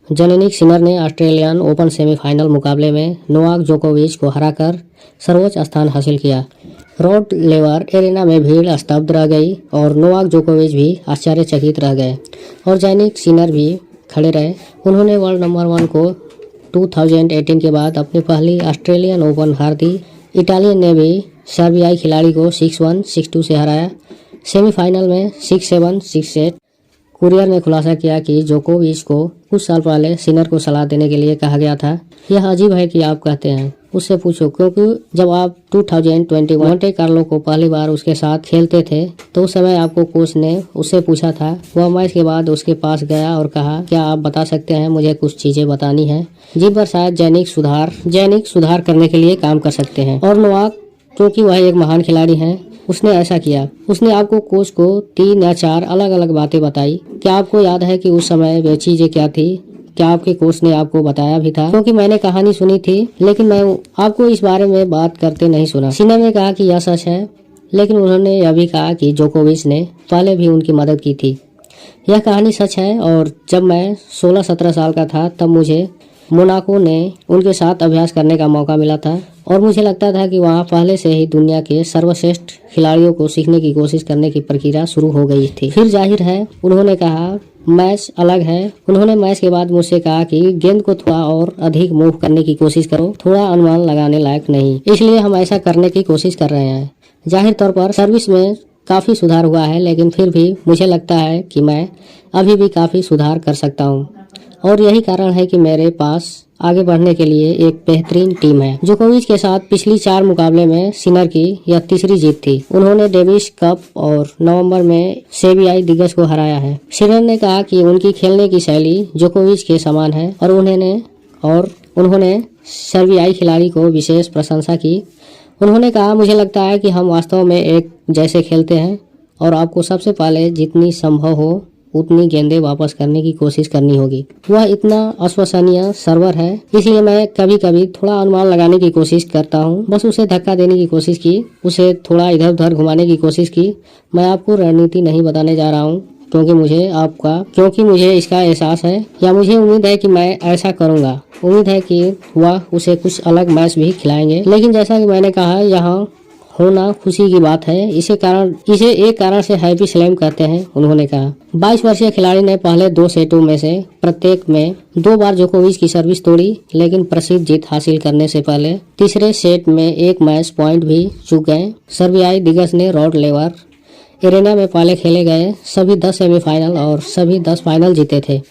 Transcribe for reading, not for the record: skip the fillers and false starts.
Jannik Sinner ने Australian open semifinal मुकाबले में नोवाक जोकोविच को हराकर सर्वोच्च स्थान हासिल किया। रॉड लेवर एरेना में भीड़ स्तब्ध रह गई और नोवाक जोकोविच भी आश्चर्यचकित रह गए और जेनिक सिनर भी खड़े रहे। उन्होंने वर्ल्ड नंबर 1 को 2018 के बाद अपनी पहली ऑस्ट्रेलियन ओपन हार दी। इटालियन ने भी सर्बियाई खिलाड़ी को 6-1, 6-2 से हराया। सेमीफाइनल में 6-7, 6-8। कुरियर ने खुलासा किया कि जोकोविच को कुछ साल पहले सिनर को सलाह देने के लिए कहा गया था। यह अजीब है कि आप कहते हैं, उससे पूछो, क्योंकि जब आप 2021 मोंटे कार्लो को पहली बार उसके साथ खेलते थे तो उस समय आपको कोच ने उससे पूछा था। वह मैच के बाद उसके पास गया और कहा, क्या आप बता सकते हैं, मुझे कुछ चीजें बतानी है जिन पर शायद जेनिक सुधार करने के लिए काम कर सकते हैं। और नोवाक, क्योंकि वह एक महान खिलाड़ी है, उसने ऐसा किया। उसने आपको कोच को 3 या 4 अलग अलग बातें बताई। क्या आपको याद है कि उस समय वे चीजें क्या थी? क्या आपके कोच ने आपको बताया भी था? क्योंकि मैंने कहानी सुनी थी, लेकिन मैं आपको इस बारे में बात करते नहीं सुना। सिनर ने कहा कि यह सच है, लेकिन उन्होंने यह भी कहा कि जोकोविच ने पहले भी उनकी मदद की थी। यह कहानी सच है और जब मैं 16-17 साल का था तब मुझे मोनाको ने उनके साथ अभ्यास करने का मौका मिला था और मुझे लगता था कि वहाँ पहले से ही दुनिया के सर्वश्रेष्ठ खिलाड़ियों को सीखने की कोशिश करने की प्रक्रिया शुरू हो गई थी। फिर जाहिर है उन्होंने कहा मैच अलग है। उन्होंने मैच के बाद मुझसे कहा कि गेंद को थोड़ा और अधिक मूव करने की कोशिश करो, थोड़ा अनुमान लगाने लायक नहीं, इसलिए हम ऐसा करने की कोशिश कर रहे हैं। जाहिर तौर पर सर्विस में काफ़ी सुधार हुआ है, लेकिन फिर भी मुझे लगता है कि मैं अभी भी काफ़ी सुधार कर सकता हूँ और यही कारण है कि मेरे पास आगे बढ़ने के लिए एक बेहतरीन टीम है। जोकोविच के साथ पिछली 4 मुकाबले में सिनर की यह तीसरी जीत थी। उन्होंने डेविस कप और नवंबर में सेर्बियाई दिग्गज को हराया है। सिनर ने कहा कि उनकी खेलने की शैली जोकोविच के समान है और उन्होंने सर्बियाई खिलाड़ी को विशेष प्रशंसा की। उन्होंने कहा, मुझे लगता है कि हम वास्तव में एक जैसे खेलते हैं और आपको सबसे पहले जितनी संभव हो उतनी गेंदें वापस करने की कोशिश करनी होगी। वह इतना अविश्वसनीय सर्वर है, इसलिए मैं कभी कभी थोड़ा अनुमान लगाने की कोशिश करता हूँ। बस उसे धक्का देने की कोशिश की, उसे थोड़ा इधर उधर घुमाने की कोशिश की। मैं आपको रणनीति नहीं बताने जा रहा हूँ क्योंकि मुझे इसका एहसास है या मुझे उम्मीद है कि मैं ऐसा करूँगा। उम्मीद है कि वह उसे कुछ अलग मैच भी खिलाएंगे, लेकिन जैसा कि मैंने कहा, यहाँ होना खुशी की बात है। इसे एक कारण से हैप्पी स्लैम कहते हैं। उन्होंने कहा 22 वर्षीय खिलाड़ी ने पहले 2 सेटों में से प्रत्येक में 2 बार जोकोविच की सर्विस तोड़ी, लेकिन प्रसिद्ध जीत हासिल करने से पहले तीसरे सेट में एक मैच पॉइंट भी चूक गए। सर्बियाई दिग्गज ने रॉड लेवर एरेना में पहले खेले गए सभी 10 सेमीफाइनल और सभी 10 फाइनल जीते थे।